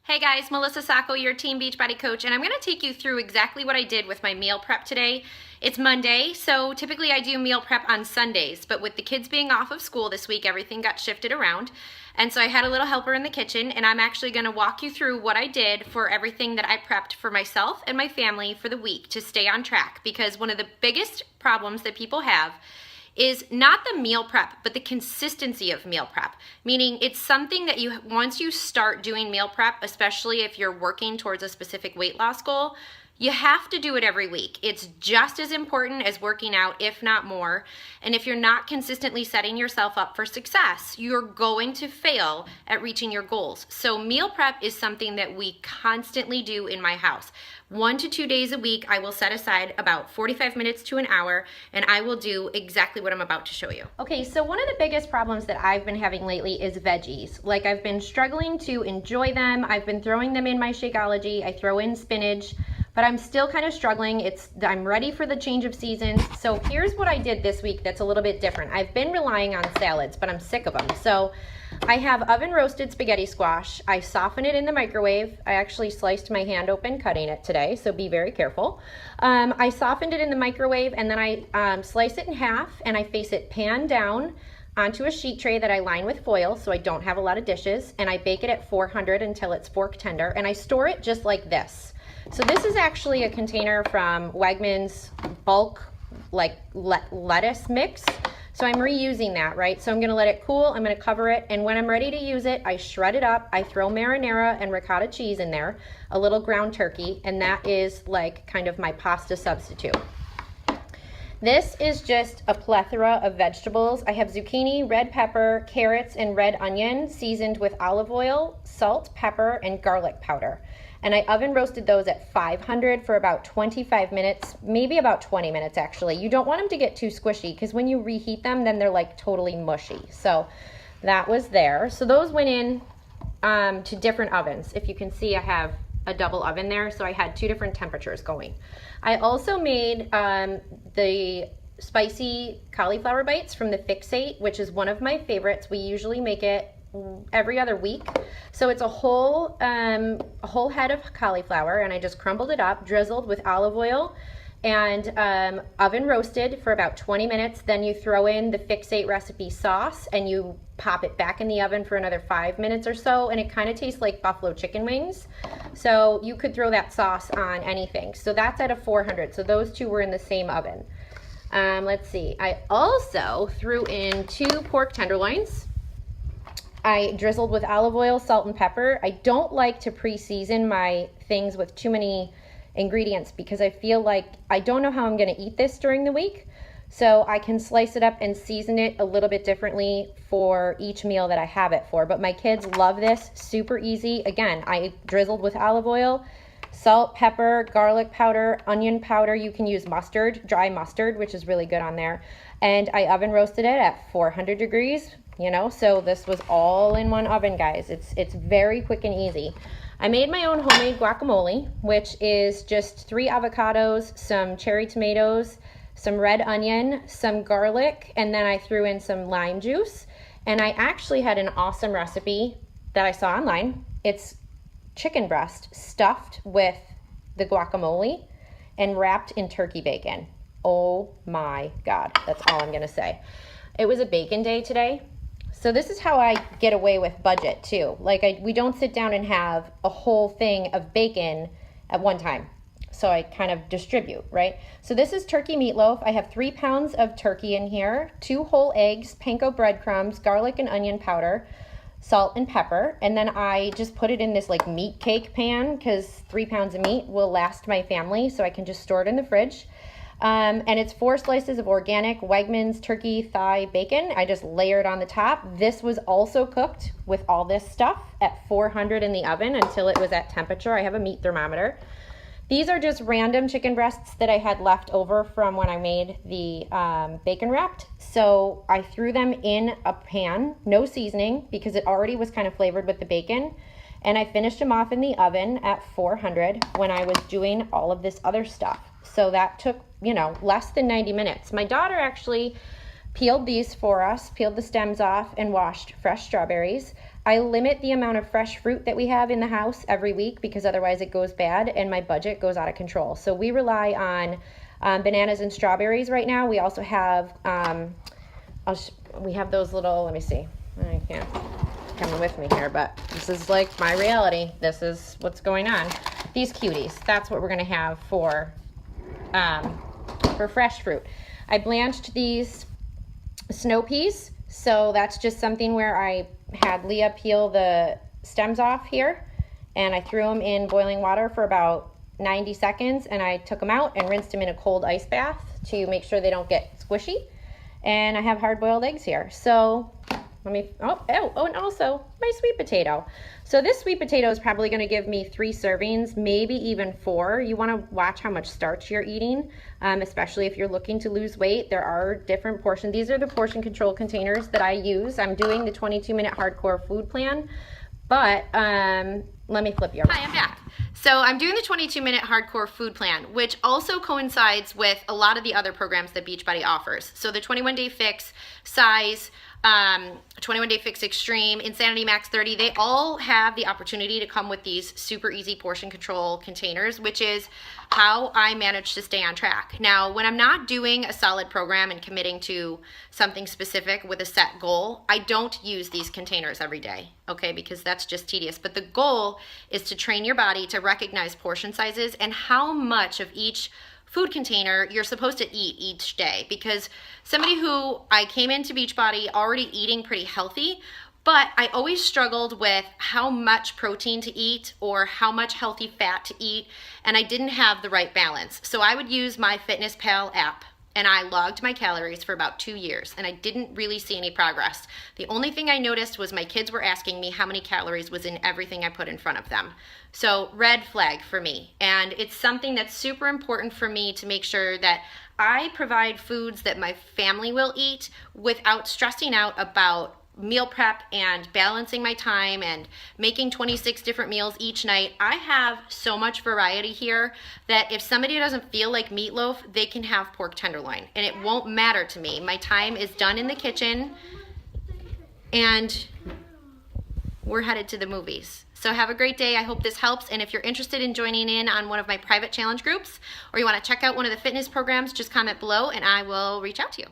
Hey guys, Melissa Sacco, your Team Beachbody coach, and I'm going to take you through exactly what I did with my meal prep today. It's Monday, so typically I do meal prep on Sundays, but with the kids being off of school this week, everything got shifted around. And so I had a little helper in the kitchen, and I'm actually going to walk you through what I did for everything that I prepped for myself and my family for the week to stay on track, because one of the biggest problems that people have is not the meal prep, but the consistency of meal prep. Meaning it's something that once you start doing meal prep, especially if you're working towards a specific weight loss goal, you have to do it every week. It's just as important as working out, if not more. And if you're not consistently setting yourself up for success, you're going to fail at reaching your goals. So meal prep is something that we constantly do in my house. 1 to 2 days a week, I will set aside about 45 minutes to an hour, and I will do exactly what I'm about to show you. Okay, so one of the biggest problems that I've been having lately is veggies. Like, I've been struggling to enjoy them. I've been throwing them in my Shakeology. I throw in spinach, but I'm still kind of struggling. I'm ready for the change of seasons. So here's what I did this week that's a little bit different. I've been relying on salads, but I'm sick of them. So I have oven roasted spaghetti squash. I soften it in the microwave. I actually sliced my hand open cutting it today, so be very careful. I softened it in the microwave, and then I slice it in half, and I face it pan down onto a sheet tray that I line with foil so I don't have a lot of dishes, and I bake it at 400 until it's fork tender, and I store it just like this. So this is actually a container from Wegmans bulk lettuce mix. So I'm reusing that, right? So I'm gonna let it cool, I'm gonna cover it, and when I'm ready to use it, I shred it up, I throw marinara and ricotta cheese in there, a little ground turkey, and that is like kind of my pasta substitute. This is just a plethora of vegetables. I have zucchini, red pepper, carrots, and red onion seasoned with olive oil, salt, pepper, and garlic powder. And I oven roasted those at 500 for about 25 minutes, maybe about 20 minutes actually. You don't want them to get too squishy because when you reheat them, then they're like totally mushy. So that was there. So those went in to different ovens. If you can see, I have a double oven there, so I had 2 different temperatures going. I also made the spicy cauliflower bites from the Fixate, which is one of my favorites. We usually make it every other week. So it's a whole head of cauliflower, and I just crumbled it up, drizzled with olive oil, and oven roasted for about 20 minutes. Then you throw in the Fixate recipe sauce, and you pop it back in the oven for another 5 minutes or so, and it kind of tastes like buffalo chicken wings. So you could throw that sauce on anything. So that's at a 400. So those 2 were in the same oven. Let's see. I also threw in 2 pork tenderloins. I drizzled with olive oil, salt, and pepper. I don't like to pre-season my things with too many ingredients because I feel like I don't know how I'm going to eat this during the week. So I can slice it up and season it a little bit differently for each meal that I have it for. But my kids love this, super easy. Again, I drizzled with olive oil, salt, pepper, garlic powder, onion powder. You can use mustard, dry mustard, which is really good on there. And I oven roasted it at 400 degrees. So this was all in one oven, guys. It's very quick and easy. I made my own homemade guacamole, which is just 3 avocados, some cherry tomatoes, some red onion, some garlic, and then I threw in some lime juice. And I actually had an awesome recipe that I saw online. It's chicken breast stuffed with the guacamole and wrapped in turkey bacon. Oh my God, that's all I'm gonna say. It was a bacon day today. So this is how I get away with budget too. Like we don't sit down and have a whole thing of bacon at one time. So I kind of distribute, right? So this is turkey meatloaf. I have 3 pounds of turkey in here, 2 whole eggs, panko breadcrumbs, garlic and onion powder, salt and pepper. And then I just put it in this like meat cake pan because 3 pounds of meat will last my family. So I can just store it in the fridge. And it's 4 slices of organic Wegmans turkey thigh bacon. I just layered on the top. This was also cooked with all this stuff at 400 in the oven until it was at temperature. I have a meat thermometer. These are just random chicken breasts that I had left over from when I made the bacon wrapped. So I threw them in a pan, no seasoning, because it already was kind of flavored with the bacon. And I finished them off in the oven at 400 when I was doing all of this other stuff. So that took, less than 90 minutes. My daughter actually peeled these for us, peeled the stems off, and washed fresh strawberries. I limit the amount of fresh fruit that we have in the house every week because otherwise it goes bad and my budget goes out of control. So we rely on bananas and strawberries right now. We also have, we have those little, let me see, I can't come with me here, but this is like my reality. This is what's going on. These cuties, that's what we're gonna have for fresh fruit. I blanched these snow peas, so that's just something where I had Leah peel the stems off here, and I threw them in boiling water for about 90 seconds, and I took them out and rinsed them in a cold ice bath to make sure they don't get squishy. And I have hard-boiled eggs here. So let me, and also my sweet potato. So this sweet potato is probably gonna give me 3 servings, maybe even 4. You wanna watch how much starch you're eating, especially if you're looking to lose weight. There are different portions. These are the portion control containers that I use. I'm doing the 22-minute hardcore food plan, but let me flip you over. Hi, I'm back. So I'm doing the 22-minute hardcore food plan, which also coincides with a lot of the other programs that Beachbody offers. So the 21-day fix, size, 21-day fix extreme, Insanity Max 30, they all have the opportunity to come with these super easy portion control containers, which is how I manage to stay on track. Now, when I'm not doing a solid program and committing to something specific with a set goal, I don't use these containers every day, okay, because that's just tedious. But the goal is to train your body to recognize portion sizes and how much of each food container you're supposed to eat each day, because somebody who I came into Beachbody already eating pretty healthy, but I always struggled with how much protein to eat or how much healthy fat to eat, and I didn't have the right balance. So I would use my MyFitnessPal app, and I logged my calories for about 2 years, and I didn't really see any progress. The only thing I noticed was my kids were asking me how many calories was in everything I put in front of them. So red flag for me. And it's something that's super important for me to make sure that I provide foods that my family will eat without stressing out about meal prep and balancing my time and making 26 different meals each night. I have so much variety here that if somebody doesn't feel like meatloaf, they can have pork tenderloin, and it won't matter to me. My time is done in the kitchen, and we're headed to the movies. So have a great day. I hope this helps. And if you're interested in joining in on one of my private challenge groups, or you want to check out one of the fitness programs, just comment below and I will reach out to you.